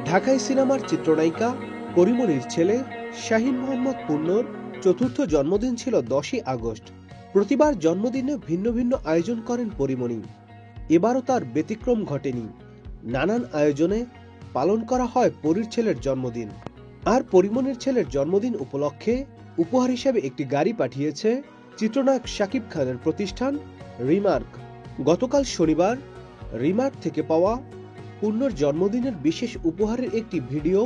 ঢাকাই সিনেমার চিত্রনায়িকা পরীমনির ছেলে শাহীন মোহাম্মদ পূর্ণর চতুর্থ জন্মদিন ছিল 10ই আগস্ট। প্রতিবার জন্মদিনে ভিন্ন ভিন্ন আয়োজন করেন পরীমনি। এবারও তার ব্যতিক্রম ঘটেনি। নানান আয়োজনে পালন করা হয় পরীর ছেলের জন্মদিন। আর পরীমনির ছেলের জন্মদিন উপলক্ষে উপহার হিসেবে একটি গাড়ি পাঠিয়েছে চিত্রনায়ক শাকিব খানের প্রতিষ্ঠান রিমার্ক। গতকাল শনিবার রিমার্ক থেকে পাওয়া পূর্ণর জন্মদিনের বিশেষ উপহারের একটি ভিডিও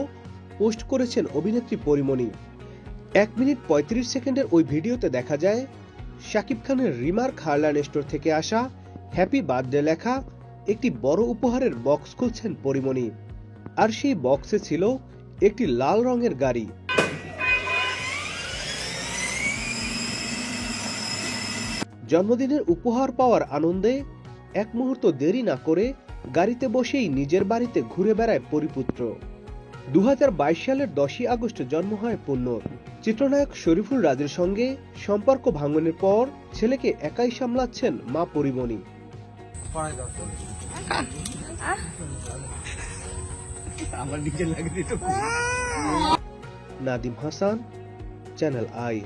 পোস্ট করেছেন অভিনেত্রী পরীমনি। 1 মিনিট 35 সেকেন্ডের ওই ভিডিওতে দেখা যায় শাকিব খানের রিমার্ক হারল্যান্ড স্টোর থেকে আসা হ্যাপি বার্থডে লেখা একটি বড় উপহারের বক্স খুলছেন পরীমনি। আর সেই বক্সে ছিল একটি লাল রঙের গাড়ি। জন্মদিনের উপহার পাওয়ার আনন্দে এক মুহূর্ত দেরি না করে গাড়িতে বসেই নিজের বাড়িতে ঘুরে বেড়ায় পরিপুত্র। 2022 সালের 10ই আগস্ট জন্ম হয় পূর্ণর। চিত্রনায়ক শরীফুল রাজের সঙ্গে সম্পর্ক ভাঙনের পর ছেলেকে একাই সামলাচ্ছেন মা পরীমনি। Nadim Hasan, channel I.